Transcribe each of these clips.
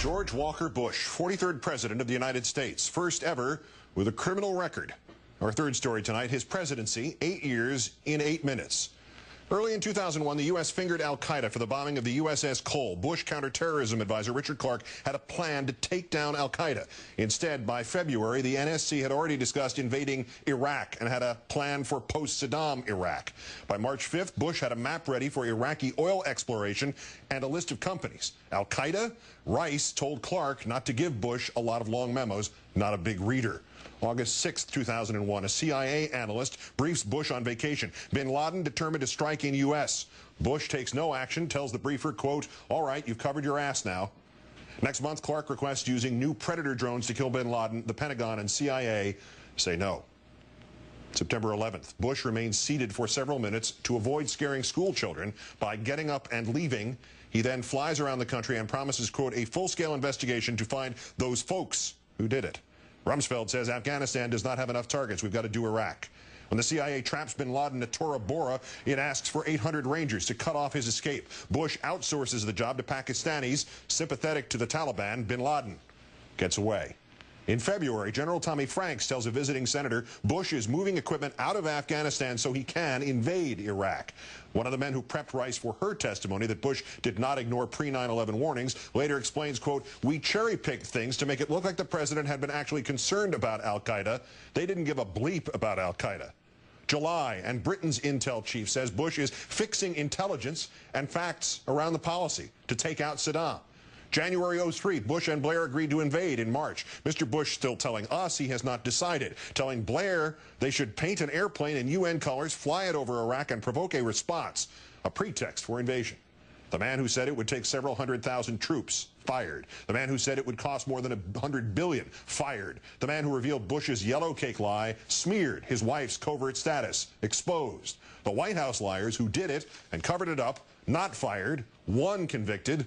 George Walker Bush, 43rd President of the United States, first ever with a criminal record. Our third story tonight, his presidency, 8 years in 8 minutes. Early in 2001, the U.S. fingered al-Qaeda for the bombing of the USS Cole. Bush counterterrorism advisor Richard Clarke had a plan to take down al-Qaeda. Instead, by February, the NSC had already discussed invading Iraq and had a plan for post-Saddam Iraq. By March 5th, Bush had a map ready for Iraqi oil exploration and a list of companies. Al-Qaeda? Rice told Clarke not to give Bush a lot of long memos, not a big reader. August 6, 2001, a CIA analyst briefs Bush on vacation. Bin Laden determined to strike in U.S. Bush takes no action, tells the briefer, quote, "All right, you've covered your ass now." Next month, Clarke requests using new Predator drones to kill Bin Laden. The Pentagon and CIA say no. September 11th, Bush remains seated for several minutes to avoid scaring school children by getting up and leaving. He then flies around the country and promises, quote, "a full-scale investigation to find those folks who did it." Rumsfeld says Afghanistan does not have enough targets. We've got to do Iraq. When the CIA traps Bin Laden at Tora Bora, it asks for 800 Rangers to cut off his escape. Bush outsources the job to Pakistanis sympathetic to the Taliban. Bin Laden gets away. In February, General Tommy Franks tells a visiting senator Bush is moving equipment out of Afghanistan so he can invade Iraq. One of the men who prepped Rice for her testimony that Bush did not ignore pre-9/11 warnings later explains, quote, "We cherry-picked things to make it look like the president had been actually concerned about al-Qaeda. They didn't give a bleep about al-Qaeda." July, and Britain's intel chief says Bush is fixing intelligence and facts around the policy to take out Saddam. January 03, Bush and Blair agreed to invade in March. Mr. Bush still telling us he has not decided, telling Blair they should paint an airplane in UN colors, fly it over Iraq, and provoke a response, a pretext for invasion. The man who said it would take several 100,000 troops, fired. The man who said it would cost more than $100 billion, fired. The man who revealed Bush's yellow cake lie, smeared. His wife's covert status, exposed. The White House liars who did it and covered it up, not fired, one convicted.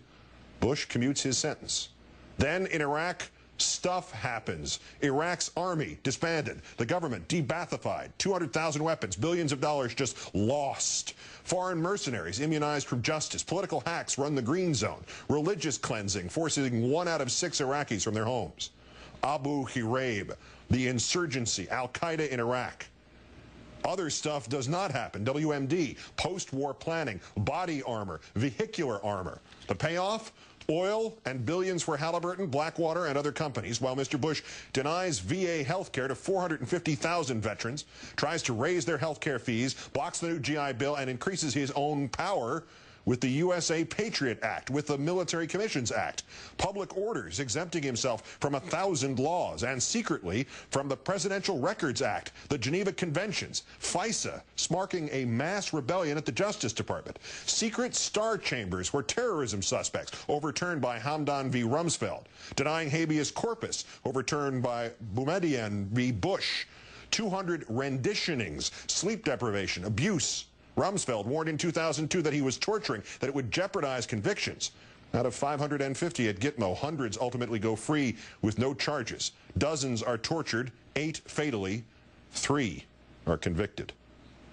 Bush commutes his sentence. Then in Iraq, stuff happens. Iraq's army disbanded. The government de-Baathified. 200,000 weapons, billions of dollars just lost. Foreign mercenaries immunized from justice. Political hacks run the green zone. Religious cleansing, forcing 1 out of 6 Iraqis from their homes. Abu Ghraib, the insurgency, al-Qaeda in Iraq. Other stuff does not happen. WMD, post-war planning, body armor, vehicular armor. The payoff? Oil and billions for Halliburton, Blackwater, and other companies, while Mr. Bush denies VA health care to 450,000 veterans, tries to raise their health care fees, blocks the new GI Bill, and increases his own power with the USA Patriot Act, with the Military Commissions Act, public orders exempting himself from 1,000 laws, and secretly from the Presidential Records Act, the Geneva Conventions, FISA, sparking a mass rebellion at the Justice Department, secret star chambers for terrorism suspects, overturned by Hamdan v. Rumsfeld, denying habeas corpus, overturned by Boumediene v. Bush, 200 renditionings, sleep deprivation, abuse. Rumsfeld warned in 2002 that he was torturing, that it would jeopardize convictions. Out of 550 at Gitmo, hundreds ultimately go free with no charges. Dozens are tortured, 8 fatally, 3 are convicted.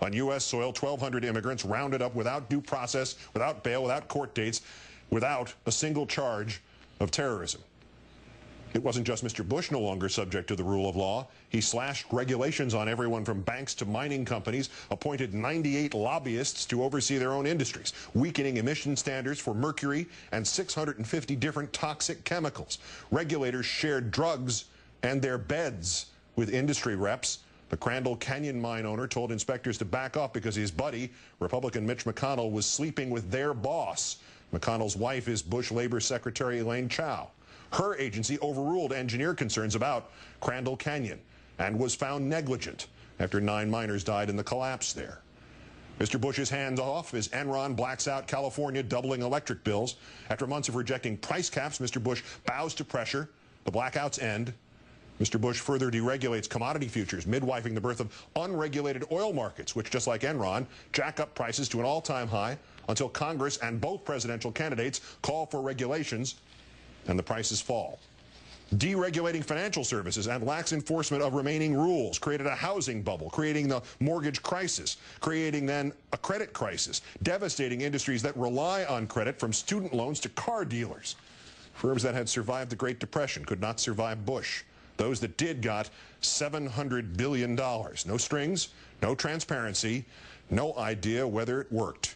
On U.S. soil, 1,200 immigrants rounded up without due process, without bail, without court dates, without a single charge of terrorism. It wasn't just Mr. Bush no longer subject to the rule of law. He slashed regulations on everyone from banks to mining companies, appointed 98 lobbyists to oversee their own industries, weakening emission standards for mercury and 650 different toxic chemicals. Regulators shared drugs and their beds with industry reps. The Crandall Canyon mine owner told inspectors to back off because his buddy, Republican Mitch McConnell, was sleeping with their boss. McConnell's wife is Bush Labor Secretary Elaine Chao. Her agency overruled engineer concerns about Crandall Canyon and was found negligent after 9 miners died in the collapse there. Mr. Bush's hands off as Enron blacks out California, doubling electric bills. After months of rejecting price caps, Mr. Bush bows to pressure. The blackouts end. Mr. Bush further deregulates commodity futures, midwifing the birth of unregulated oil markets, which, just like Enron, jack up prices to an all-time high until Congress and both presidential candidates call for regulations and the prices fall. Deregulating financial services and lax enforcement of remaining rules created a housing bubble, creating the mortgage crisis, creating then a credit crisis, devastating industries that rely on credit from student loans to car dealers. Firms that had survived the Great Depression could not survive Bush. Those that did got $700 billion. No strings, no transparency, no idea whether it worked.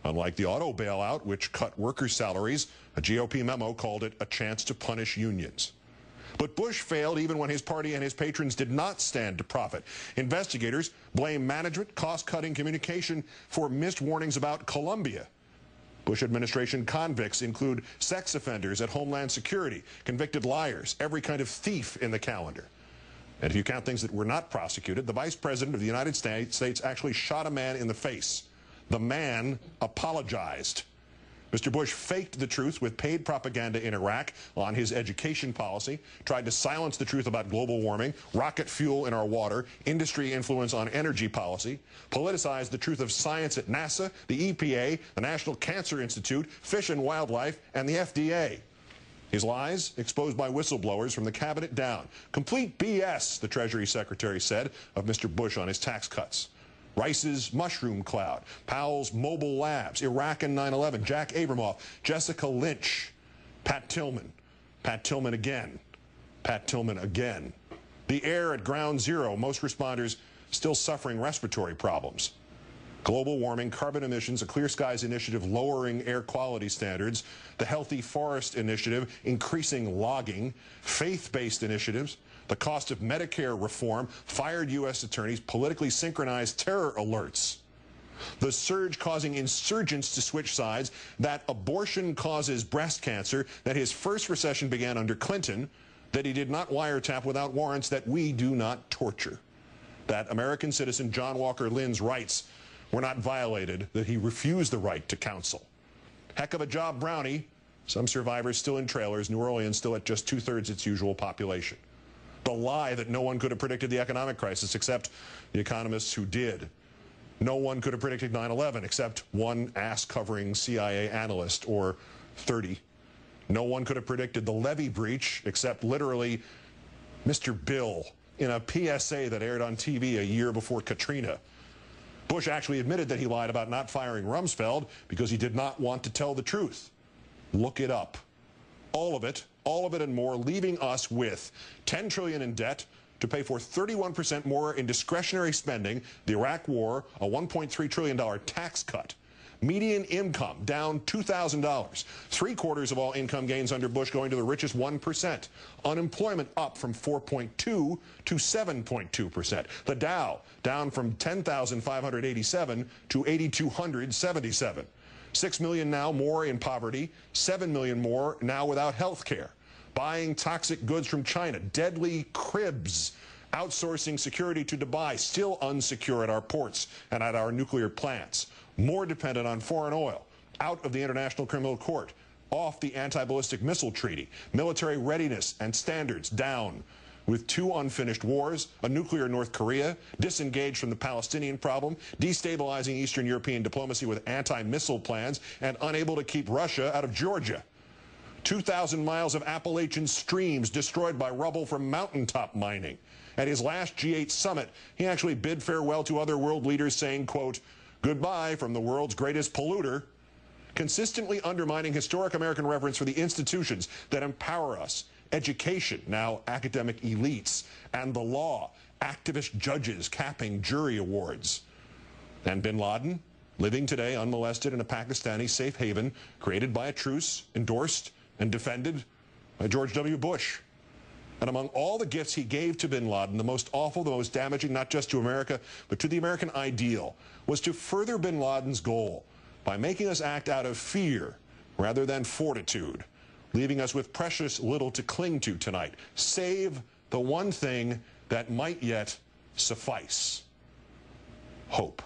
Unlike the auto bailout, which cut workers' salaries, a GOP memo called it a chance to punish unions. But Bush failed even when his party and his patrons did not stand to profit. Investigators blame management, cost-cutting communication for missed warnings about Colombia. Bush administration convicts include sex offenders at Homeland Security, convicted liars, every kind of thief in the calendar. And if you count things that were not prosecuted, the Vice President of the United States actually shot a man in the face. The man apologized. Mr. Bush faked the truth with paid propaganda in Iraq on his education policy, tried to silence the truth about global warming, rocket fuel in our water, industry influence on energy policy, politicized the truth of science at NASA, the EPA, the National Cancer Institute, Fish and Wildlife, and the FDA. His lies exposed by whistleblowers from the cabinet down. Complete BS, the Treasury Secretary said of Mr. Bush on his tax cuts. Rice's mushroom cloud, Powell's mobile labs, Iraq and 9/11, Jack Abramoff, Jessica Lynch, Pat Tillman again, Pat Tillman again. The air at ground zero, most responders still suffering respiratory problems. Global warming, carbon emissions, a Clear Skies Initiative lowering air quality standards, the Healthy Forest Initiative increasing logging, faith-based initiatives, the cost of Medicare reform, fired U.S. attorneys, politically synchronized terror alerts, the surge causing insurgents to switch sides, that abortion causes breast cancer, that his first recession began under Clinton, that he did not wiretap without warrants, that we do not torture, that American citizen John Walker Lynn's rights were not violated, that he refused the right to counsel. Heck of a job, Brownie. Some survivors still in trailers, New Orleans still at just 2/3 its usual population. The lie that no one could have predicted the economic crisis except the economists who did. No one could have predicted 9/11 except one ass-covering CIA analyst, or 30. No one could have predicted the levee breach except literally Mr. Bill in a PSA that aired on TV a year before Katrina. Bush actually admitted that he lied about not firing Rumsfeld because he did not want to tell the truth. Look it up. All of it and more, leaving us with $10 trillion in debt to pay for 31% more in discretionary spending, the Iraq war, a $1.3 trillion tax cut, median income down $2,000, 3/4 of all income gains under Bush going to the richest 1%, unemployment up from 4.2 to 7.2%, the Dow down from 10,587 to 8,277. 6 million now more in poverty, 7 million more now without health care, buying toxic goods from China, deadly cribs, outsourcing security to Dubai, still unsecure at our ports and at our nuclear plants, more dependent on foreign oil, out of the International Criminal Court, off the anti-ballistic missile treaty, military readiness and standards down, with 2 unfinished wars, a nuclear North Korea, disengaged from the Palestinian problem, destabilizing Eastern European diplomacy with anti-missile plans, and unable to keep Russia out of Georgia. 2,000 miles of Appalachian streams destroyed by rubble from mountaintop mining. At his last G8 summit, he actually bid farewell to other world leaders saying, quote, "Goodbye from the world's greatest polluter," consistently undermining historic American reverence for the institutions that empower us. Education, now academic elites, and the law, activist judges capping jury awards. And bin Laden, living today unmolested in a Pakistani safe haven created by a truce, endorsed and defended by George W. Bush. And among all the gifts he gave to bin Laden, the most awful, the most damaging, not just to America, but to the American ideal, was to further bin Laden's goal by making us act out of fear rather than fortitude, leaving us with precious little to cling to tonight, save the one thing that might yet suffice: hope.